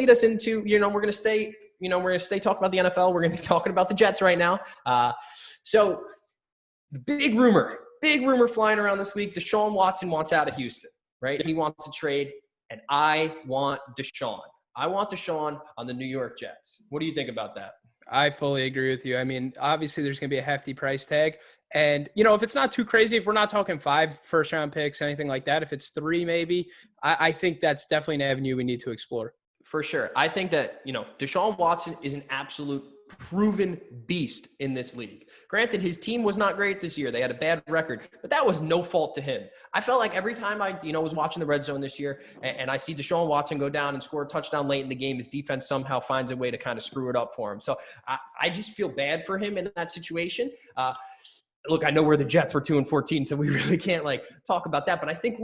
lead us into, we're going to stay talking about the NFL. We're going to be talking about the Jets right now. So the big rumor flying around this week, Deshaun Watson wants out of Houston, right? He wants to trade, and I want Deshaun. I want Deshaun on the New York Jets. What do you think about that? I fully agree with you. I mean, obviously there's going to be a hefty price tag. And, if it's not too crazy, if we're not talking 5 first-round picks, anything like that, if it's 3 maybe, I think that's definitely an avenue we need to explore. For sure. I think that, Deshaun Watson is an absolute proven beast in this league. Granted, his team was not great this year. They had a bad record, but that was no fault to him. I felt like every time I, was watching the red zone this year and I see Deshaun Watson go down and score a touchdown late in the game, his defense somehow finds a way to kind of screw it up for him. So I just feel bad for him in that situation. Look, I know we're the Jets. We're 2-14, so we really can't talk about that. But I think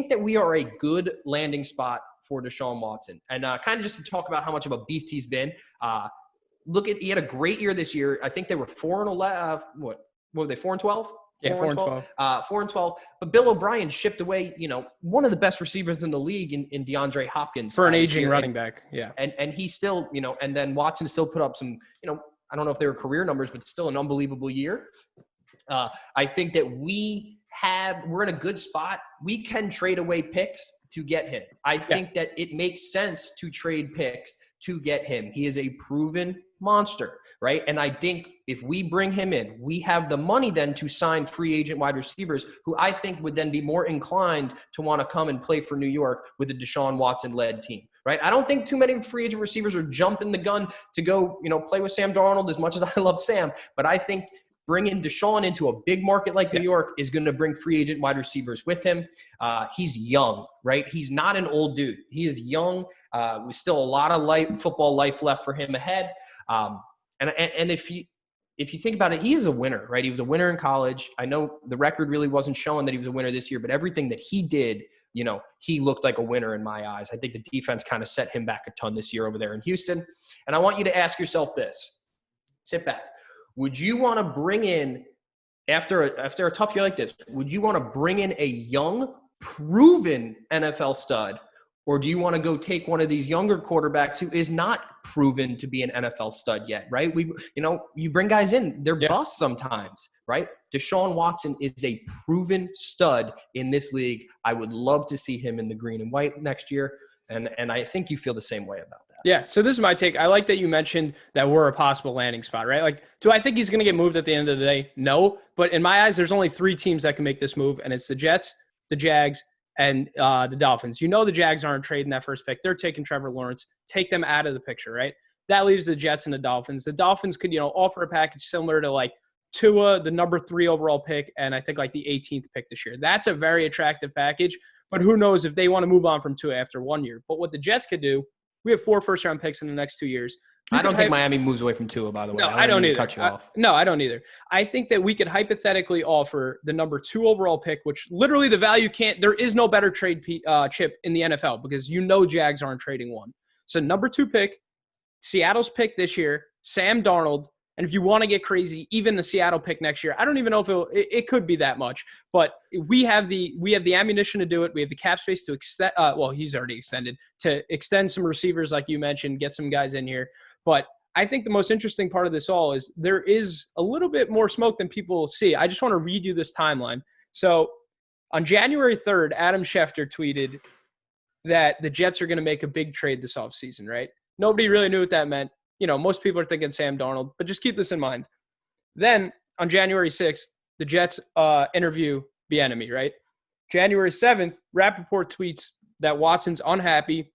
that we are a good landing spot for Deshaun Watson. And kind of just to talk about how much of a beast he's been. He had a great year this year. I think they were 4-11. What were they? 4-12. Yeah, 4-12. 4-12. But Bill O'Brien shipped away, one of the best receivers in the league in DeAndre Hopkins for an aging running back. Yeah, and he still, and then Watson still put up some, I don't know if they were career numbers, but still an unbelievable year. I think that we're in a good spot. We can trade away picks to get him. I think that it makes sense to trade picks to get him. He is a proven monster, right? And I think if we bring him in, we have the money then to sign free agent wide receivers who I think would then be more inclined to want to come and play for New York with a Deshaun Watson-led team, right? I don't think too many free agent receivers are jumping the gun to go, play with Sam Darnold as much as I love Sam, but I think bringing Deshaun into a big market like New York is going to bring free agent wide receivers with him. He's young, right? He's not an old dude. He is young. With still a lot of football life left for him ahead. And if you think about it, he is a winner, right? He was a winner in college. I know the record really wasn't showing that he was a winner this year, but everything that he did, he looked like a winner in my eyes. I think the defense kind of set him back a ton this year over there in Houston. And I want you to ask yourself this. Sit back. Would you want to bring in, after a tough year like this, would you want to bring in a young, proven NFL stud, or do you want to go take one of these younger quarterbacks who is not proven to be an NFL stud yet, right? You bring guys in, they're busts sometimes, right? Deshaun Watson is a proven stud in this league. I would love to see him in the green and white next year, and I think you feel the same way about that. Yeah, so this is my take. I like that you mentioned that we're a possible landing spot, right? Do I think he's going to get moved at the end of the day? No. But in my eyes, there's only 3 teams that can make this move, and it's the Jets, the Jags, and the Dolphins. The Jags aren't trading that first pick. They're taking Trevor Lawrence. Take them out of the picture, right? That leaves the Jets and the Dolphins. The Dolphins could, offer a package similar to Tua, the number 3 overall pick, and I think the 18th pick this year. That's a very attractive package, but who knows if they want to move on from Tua after 1 year. But what the Jets could do, we have 4 first-round picks in the next 2 years. I don't think Miami moves away from Tua, by the way. No, I don't either. Cut you off. No, I don't either. I think that we could hypothetically offer the number 2 overall pick, which literally the value there is no better trade chip in the NFL because Jags aren't trading 1. So number 2 pick, Seattle's pick this year, Sam Darnold, and if you want to get crazy, even the Seattle pick next year. I don't even know if it could be that much, but we have the ammunition to do it. We have the cap space to extend. He's already extended to extend some receivers, like you mentioned, get some guys in here. But I think the most interesting part of this all is there is a little bit more smoke than people see. I just want to read you this timeline. So on January 3rd, Adam Schefter tweeted that the Jets are going to make a big trade this offseason, right? Nobody really knew what that meant. Most people are thinking Sam Darnold, but just keep this in mind. Then on January 6th, the Jets interview Bieniemy, right? January 7th, Rappaport tweets that Watson's unhappy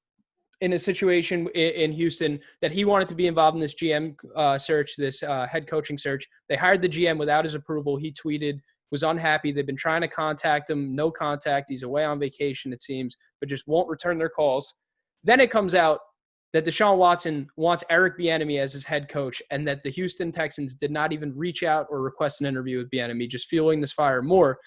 in a situation in Houston, that he wanted to be involved in this GM search, this head coaching search. They hired the GM without his approval. He tweeted, was unhappy. They've been trying to contact him, no contact. He's away on vacation, it seems, but just won't return their calls. Then it comes out that Deshaun Watson wants Eric Bieniemy as his head coach, and that the Houston Texans did not even reach out or request an interview with Bieniemy, just fueling this fire more.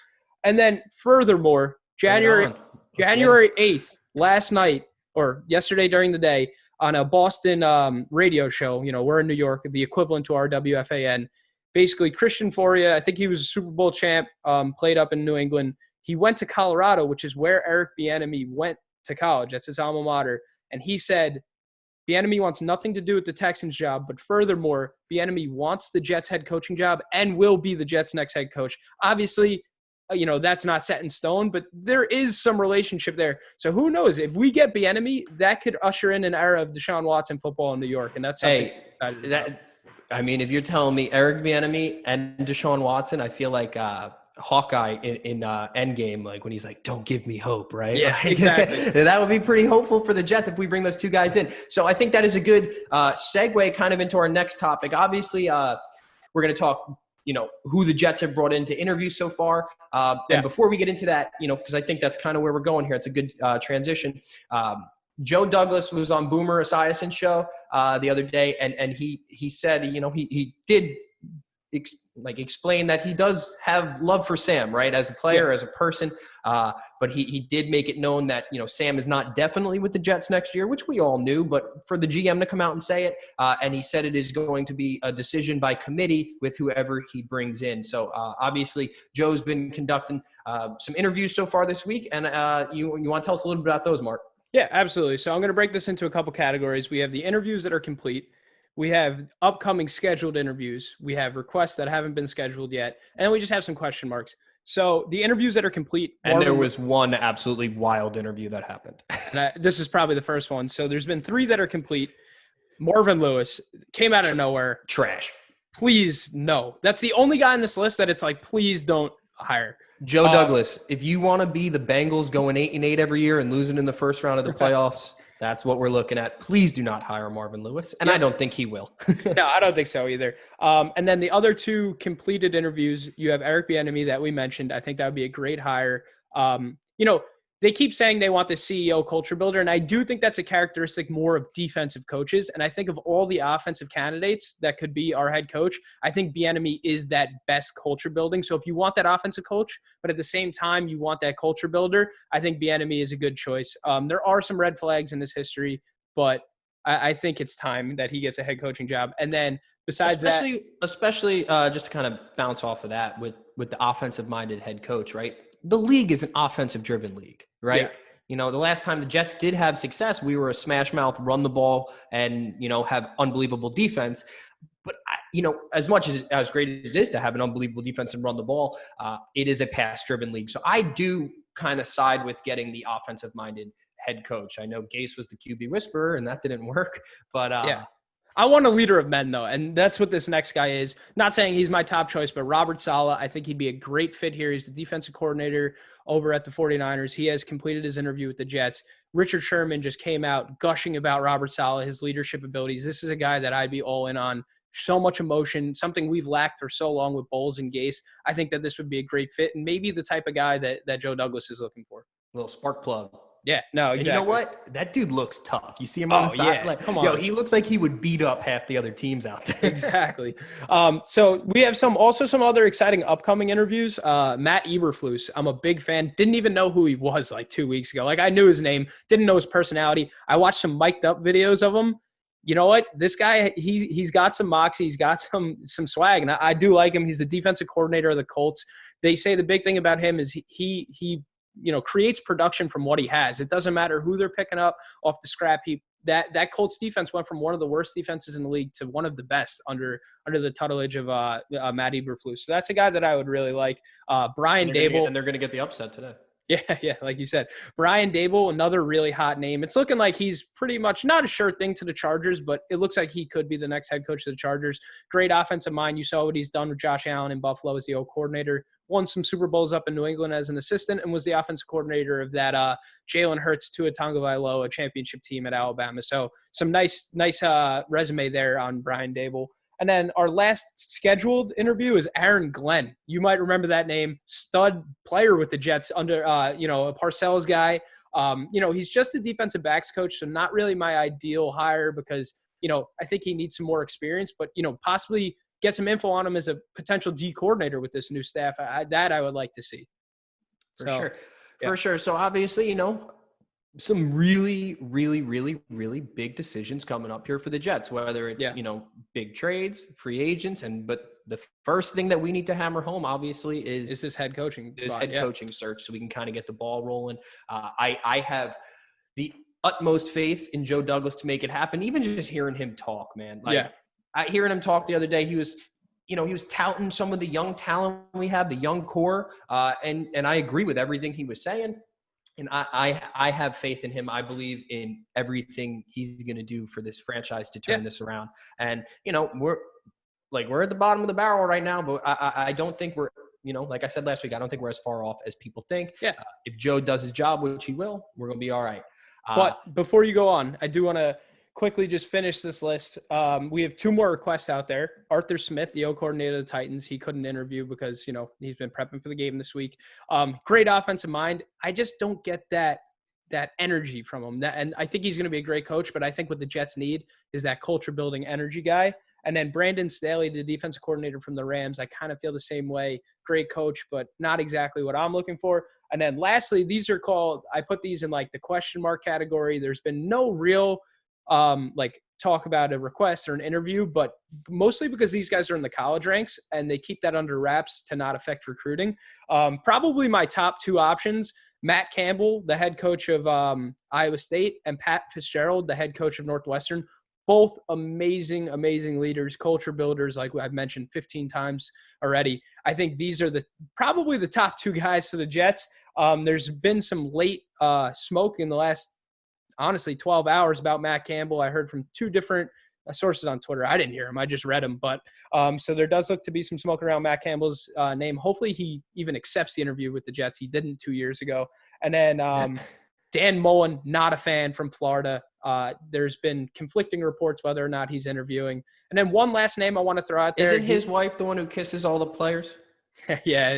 And then furthermore, January 8th, last night, or yesterday during the day, on a Boston radio show, we're in New York, the equivalent to our WFAN, basically Christian Foria, I think he was a Super Bowl champ, played up in New England. He went to Colorado, which is where Eric Bieniemy went to college. That's his alma mater. And he said Bieniemy wants nothing to do with the Texans job, but furthermore, Bieniemy wants the Jets head coaching job and will be the Jets' next head coach. Obviously, that's not set in stone, but there is some relationship there. So who knows? If we get Bieniemy, that could usher in an era of Deshaun Watson football in New York, and that's something if you're telling me Eric Bieniemy and Deshaun Watson, I feel like Hawkeye in Endgame, like when he's like, "Don't give me hope," right? Yeah, exactly. That would be pretty hopeful for the Jets if we bring those two guys in. So I think that is a good segue kind of into our next topic. Obviously, we're going to talk, who the Jets have brought in to interview so far. And before we get into that, because I think that's kind of where we're going here. It's a good transition. Joe Douglas was on Boomer Esiason's show the other day, and he said, he did explain that he does have love for Sam, right, as a player, as a person. But he did make it known that, Sam is not definitely with the Jets next year, which we all knew, but for the GM to come out and say it, and he said it is going to be a decision by committee with whoever he brings in. So obviously Joe's been conducting some interviews so far this week, and you want to tell us a little bit about those, Mark? Yeah, absolutely. So I'm going to break this into a couple categories. We have the interviews that are complete. We have upcoming scheduled interviews. We have requests that haven't been scheduled yet. And then we just have some question marks. So the interviews that are complete. And there was one absolutely wild interview that happened. This is probably the first one. So there's been 3 that are complete. Marvin Lewis came out of nowhere. Trash. Please, no. That's the only guy on this list that it's like, please don't hire. Joe Douglas, if you want to be the Bengals going 8-8 every year and losing in the first round of the playoffs, that's what we're looking at. Please do not hire Marvin Lewis, and I don't think he will. No, I don't think so either. And then the other 2 completed interviews, you have Eric Bieniemy that we mentioned. I think that would be a great hire. They keep saying they want the CEO culture builder, and I do think that's a characteristic more of defensive coaches. And I think of all the offensive candidates that could be our head coach, I think Bieniemy is that best culture building. So if you want that offensive coach, but at the same time you want that culture builder, I think Bieniemy is a good choice. There are some red flags in his history, but I think it's time that he gets a head coaching job. And then besides especially just to kind of bounce off of that with the offensive-minded head coach, right? The league is an offensive-driven league, right? Yeah. The last time the Jets did have success, we were a smash mouth, run the ball, and, have unbelievable defense. But, as much as great as it is to have an unbelievable defense and run the ball, it is a pass-driven league. So I do kind of side with getting the offensive-minded head coach. I know Gase was the QB whisperer, and that didn't work. But I want a leader of men, though, and that's what this next guy is. Not saying he's my top choice, but Robert Saleh, I think he'd be a great fit here. He's the defensive coordinator over at the 49ers. He has completed his interview with the Jets. Richard Sherman just came out gushing about Robert Saleh, his leadership abilities. This is a guy that I'd be all in on. So much emotion, something we've lacked for so long with Bowles and Gase. I think that this would be a great fit and maybe the type of guy that Joe Douglas is looking for. A little spark plug. Yeah, no, exactly. And you know what? That dude looks tough. You see him on the side? Yeah. Come on. He looks like he would beat up half the other teams out there. Exactly. So we have some other exciting upcoming interviews. Matt Eberflus, I'm a big fan. Didn't even know who he was like 2 weeks ago. Like I knew his name, didn't know his personality. I watched some mic'd up videos of him. You know what? This guy, he's got some moxie. He's got some swag, and I do like him. He's the defensive coordinator of the Colts. They say the big thing about him is he creates production from what he has. It doesn't matter who they're picking up off the scrap heap. That Colts defense went from one of the worst defenses in the league to one of the best under the tutelage of Matt Eberflus. So that's a guy that I would really like. Brian Dable. And they're going to get the upset today. Yeah, like you said. Brian Dable, another really hot name. It's looking like he's pretty much not a sure thing to the Chargers, but it looks like he could be the next head coach of the Chargers. Great offensive mind. You saw what he's done with Josh Allen in Buffalo as the old coordinator. Won some Super Bowls up in New England as an assistant and was the offensive coordinator of that Jalen Hurts Tua Tagovailoa championship team at Alabama. So some nice resume there on Brian Dable. And then our last scheduled interview is Aaron Glenn. You might remember that name. Stud player with the Jets under, a Parcells guy. He's just a defensive backs coach, so not really my ideal hire because, I think he needs some more experience, but, possibly get some info on him as a potential D coordinator with this new staff. That I would like to see. For sure. So obviously, some really, really, really, really big decisions coming up here for the Jets, whether it's, big trades, free agents, but the first thing that we need to hammer home, obviously, is this head coaching coaching search so we can kind of get the ball rolling. I have the utmost faith in Joe Douglas to make it happen. Even just hearing him talk, man. Like, hearing him talk the other day, he was touting some of the young talent we have, the young core, and I agree with everything he was saying. And I have faith in him. I believe in everything he's going to do for this franchise to turn this around. And, we're at the bottom of the barrel right now, but I don't think we're, like I said last week, I don't think we're as far off as people think. Yeah. If Joe does his job, which he will, we're going to be all right. But before you go on, I do want to quickly just finish this list. We have 2 more requests out there. Arthur Smith, the O coordinator of the Titans, he couldn't interview because, he's been prepping for the game this week. Great offensive mind. I just don't get that energy from him. And I think he's going to be a great coach, but I think what the Jets need is that culture building energy guy. And then Brandon Staley, the defensive coordinator from the Rams, I kind of feel the same way. Great coach, but not exactly what I'm looking for. And then lastly, I put these in like the question mark category. There's been no real talk about a request or an interview, but mostly because these guys are in the college ranks and they keep that under wraps to not affect recruiting. Probably my top 2 options, Matt Campbell, the head coach of Iowa State, and Pat Fitzgerald, the head coach of Northwestern. Both amazing, amazing leaders, culture builders, like I've mentioned 15 times already. I think these are probably the top 2 guys for the Jets. There's been some late smoke in the last, honestly, 12 hours about Matt Campbell. I heard from 2 different sources on Twitter. I didn't hear him. I just read them. But so there does look to be some smoke around Matt Campbell's name. Hopefully he even accepts the interview with the Jets. He didn't 2 years ago. And then Dan Mullen, not a fan, from Florida. There's been conflicting reports whether or not he's interviewing. And then one last name I want to throw out there. Isn't his wife the one who kisses all the players? Yeah,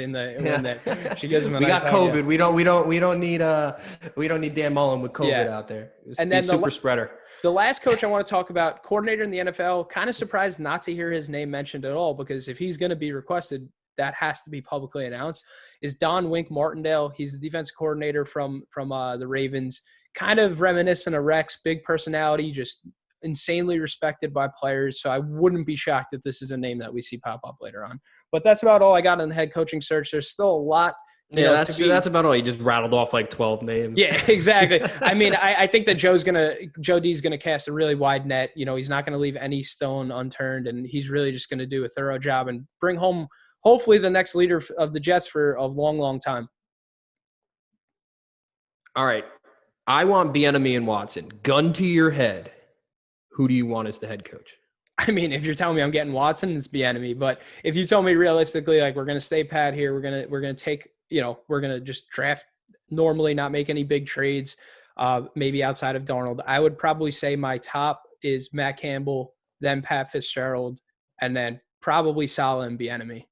she gives him a we nice got hug, COVID. Yeah. We don't need Dan Mullen with COVID out there. And then super spreader. The last coach I want to talk about, coordinator in the NFL, kind of surprised not to hear his name mentioned at all, because if he's going to be requested, that has to be publicly announced, is Don Wink Martindale. He's the defensive coordinator from the Ravens, kind of reminiscent of Rex, big personality, just insanely respected by players. So I wouldn't be shocked if this is a name that we see pop up later on. But that's about all I got on the head coaching search. There's still a lot. That's about all. You just rattled off like 12 names. Yeah, exactly. I mean, I think that Joe D's gonna cast a really wide net. He's not gonna leave any stone unturned, and he's really just gonna do a thorough job and bring home, hopefully, the next leader of the Jets for a long, long time. All right. I want Bieniemy and Watson. Gun to your head. Who do you want as the head coach? I mean, if you're telling me I'm getting Watson, it's Bieniemy. But if you told me realistically, like, we're going to stay pat here, we're going to take, we're going to just draft normally, not make any big trades, maybe outside of Darnold, I would probably say my top is Matt Campbell, then Pat Fitzgerald, and then probably Saleh and Bieniemy.